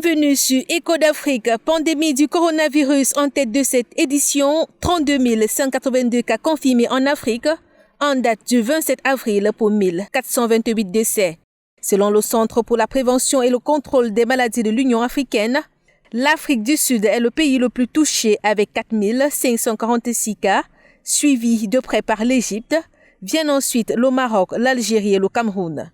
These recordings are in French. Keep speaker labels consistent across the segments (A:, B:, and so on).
A: Bienvenue sur Écho d'Afrique, pandémie du coronavirus en tête de cette édition, 32 182 cas confirmés en Afrique, en date du 27 avril pour 1428 décès. Selon le Centre pour la prévention et le contrôle des maladies de l'Union africaine, l'Afrique du Sud est le pays le plus touché avec 4 546 cas, suivi de près par l'Égypte, viennent ensuite le Maroc, l'Algérie et le Cameroun.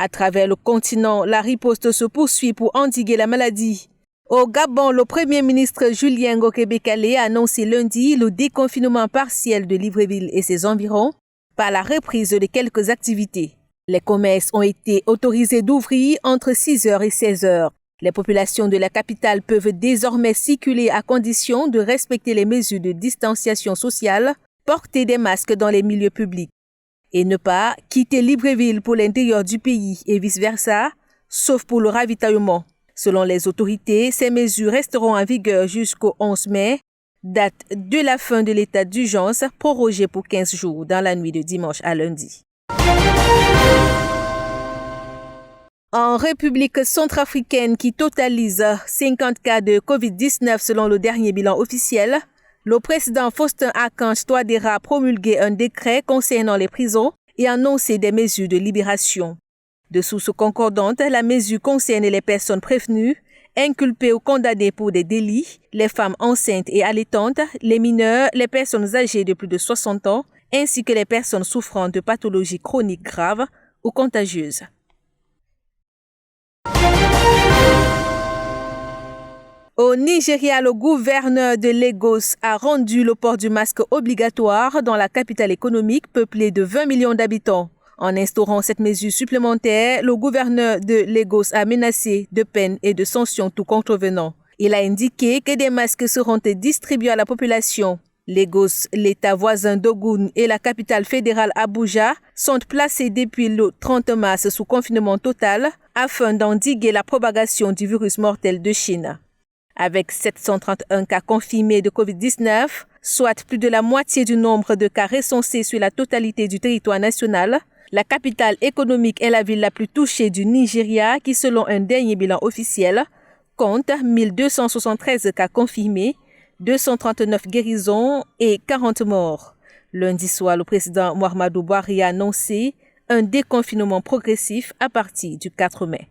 A: À travers le continent, la riposte se poursuit pour endiguer la maladie. Au Gabon, le Premier ministre Julien Ngokébé-Kalé a annoncé lundi le déconfinement partiel de Libreville et ses environs par la reprise de quelques activités. Les commerces ont été autorisés d'ouvrir entre 6h et 16h. Les populations de la capitale peuvent désormais circuler à condition de respecter les mesures de distanciation sociale, porter des masques dans les milieux publics et ne pas quitter Libreville pour l'intérieur du pays et vice-versa, sauf pour le ravitaillement. Selon les autorités, ces mesures resteront en vigueur jusqu'au 11 mai, date de la fin de l'état d'urgence prorogé pour 15 jours dans la nuit de dimanche à lundi. En République centrafricaine qui totalise 50 cas de COVID-19 selon le dernier bilan officiel, le président Faustin-Archange Touadéra a promulgué un décret concernant les prisons et annoncé des mesures de libération. De sources concordantes, la mesure concerne les personnes prévenues, inculpées ou condamnées pour des délits, les femmes enceintes et allaitantes, les mineurs, les personnes âgées de plus de 60 ans, ainsi que les personnes souffrant de pathologies chroniques graves ou contagieuses. Au Nigeria, le gouverneur de Lagos a rendu le port du masque obligatoire dans la capitale économique peuplée de 20 millions d'habitants. En instaurant cette mesure supplémentaire, le gouverneur de Lagos a menacé de peines et de sanctions tout contrevenant. Il a indiqué que des masques seront distribués à la population. Lagos, l'État voisin d'Ogun et la capitale fédérale Abuja sont placés depuis le 30 mars sous confinement total afin d'endiguer la propagation du virus mortel de Chine. Avec 731 cas confirmés de COVID-19, soit plus de la moitié du nombre de cas recensés sur la totalité du territoire national, la capitale économique est la ville la plus touchée du Nigeria qui, selon un dernier bilan officiel, compte 1273 cas confirmés, 239 guérisons et 40 morts. Lundi soir, le président Muhammadu Buhari a annoncé un déconfinement progressif à partir du 4 mai.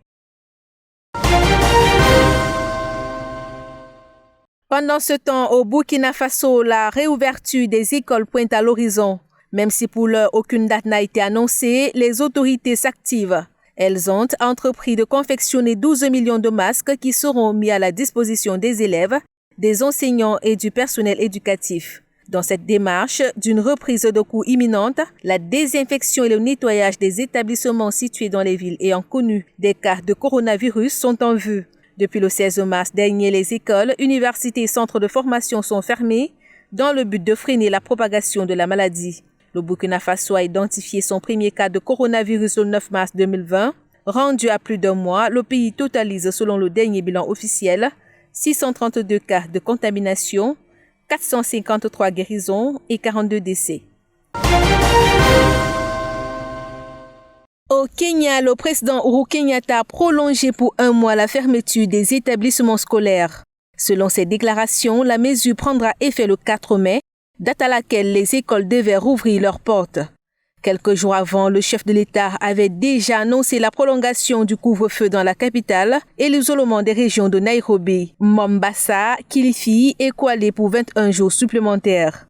A: Pendant ce temps, au Burkina Faso, la réouverture des écoles pointe à l'horizon. Même si pour l'heure aucune date n'a été annoncée, les autorités s'activent. Elles ont entrepris de confectionner 12 millions de masques qui seront mis à la disposition des élèves, des enseignants et du personnel éducatif. Dans cette démarche d'une reprise de cours imminente, la désinfection et le nettoyage des établissements situés dans les villes ayant connu des cas de coronavirus sont en vue. Depuis le 16 mars dernier, les écoles, universités et centres de formation sont fermés dans le but de freiner la propagation de la maladie. Le Burkina Faso a identifié son premier cas de coronavirus le 9 mars 2020. Rendu à plus d'un mois, le pays totalise, selon le dernier bilan officiel, 632 cas de contamination, 453 guérisons et 42 décès. Au Kenya, le président Uhuru Kenyatta a prolongé pour un mois la fermeture des établissements scolaires. Selon ses déclarations, la mesure prendra effet le 4 mai, date à laquelle les écoles devaient rouvrir leurs portes. Quelques jours avant, le chef de l'État avait déjà annoncé la prolongation du couvre-feu dans la capitale et l'isolement des régions de Nairobi, Mombasa, Kilifi et Kwale pour 21 jours supplémentaires.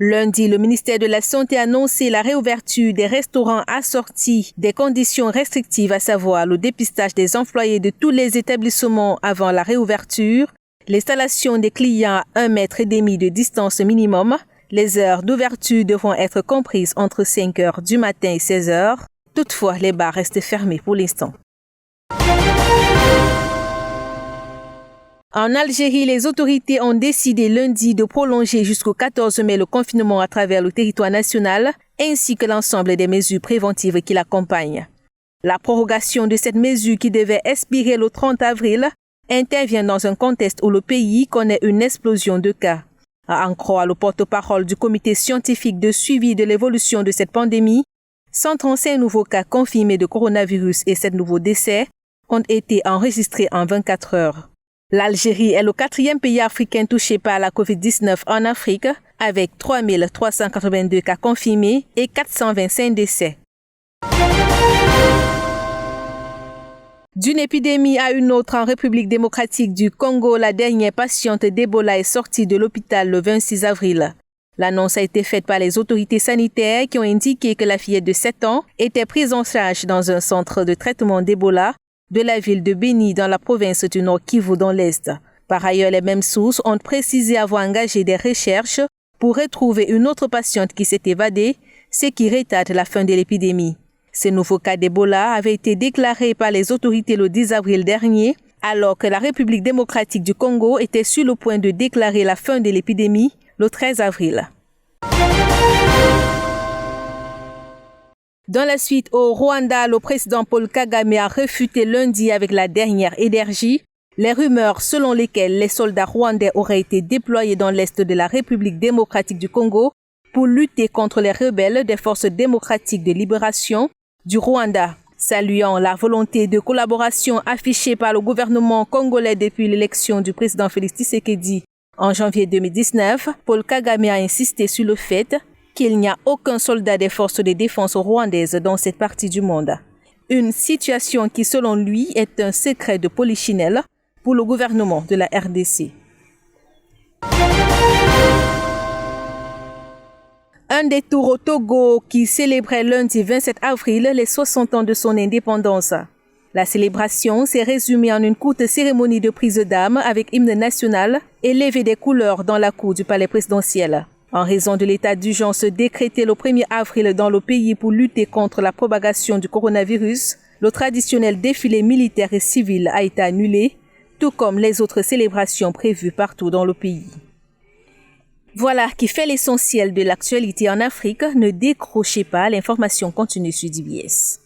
A: Lundi, le ministère de la Santé a annoncé la réouverture des restaurants assortis des conditions restrictives, à savoir le dépistage des employés de tous les établissements avant la réouverture, l'installation des clients à 1,5 mètre de distance minimum. Les heures d'ouverture devront être comprises entre 5 heures du matin et 16 heures. Toutefois, les bars restent fermés pour l'instant. En Algérie, les autorités ont décidé lundi de prolonger jusqu'au 14 mai le confinement à travers le territoire national, ainsi que l'ensemble des mesures préventives qui l'accompagnent. La prorogation de cette mesure qui devait expirer le 30 avril intervient dans un contexte où le pays connaît une explosion de cas. À en croire le porte-parole du comité scientifique de suivi de l'évolution de cette pandémie, 135 nouveaux cas confirmés de coronavirus et 7 nouveaux décès ont été enregistrés en 24 heures. L'Algérie est le 4e pays africain touché par la COVID-19 en Afrique, avec 3 382 cas confirmés et 425 décès. D'une épidémie à une autre en République démocratique du Congo, la dernière patiente d'Ebola est sortie de l'hôpital le 26 avril. L'annonce a été faite par les autorités sanitaires qui ont indiqué que la fillette de 7 ans était prise en charge dans un centre de traitement d'Ebola de la ville de Beni dans la province du Nord Kivu dans l'Est. Par ailleurs, les mêmes sources ont précisé avoir engagé des recherches pour retrouver une autre patiente qui s'est évadée, ce qui retarde la fin de l'épidémie. Ces nouveaux cas d'Ebola avaient été déclarés par les autorités le 10 avril dernier, alors que la République démocratique du Congo était sur le point de déclarer la fin de l'épidémie le 13 avril. Dans la suite, au Rwanda, le président Paul Kagame a réfuté lundi avec la dernière énergie les rumeurs selon lesquelles les soldats rwandais auraient été déployés dans l'est de la République démocratique du Congo pour lutter contre les rebelles des forces démocratiques de libération du Rwanda. Saluant la volonté de collaboration affichée par le gouvernement congolais depuis l'élection du président Félix Tshisekedi en janvier 2019, Paul Kagame a insisté sur le fait qu'il n'y a aucun soldat des forces de défense rwandaises dans cette partie du monde. Une situation qui, selon lui, est un secret de polichinelle pour le gouvernement de la RDC. Un détour au Togo qui célébrait lundi 27 avril les 60 ans de son indépendance. La célébration s'est résumée en une courte cérémonie de prise d'armes avec hymne national et levée des couleurs dans la cour du palais présidentiel. En raison de l'état d'urgence décrété le 1er avril dans le pays pour lutter contre la propagation du coronavirus, le traditionnel défilé militaire et civil a été annulé, tout comme les autres célébrations prévues partout dans le pays. Voilà qui fait l'essentiel de l'actualité en Afrique. Ne décrochez pas, l'information continue sur DBS.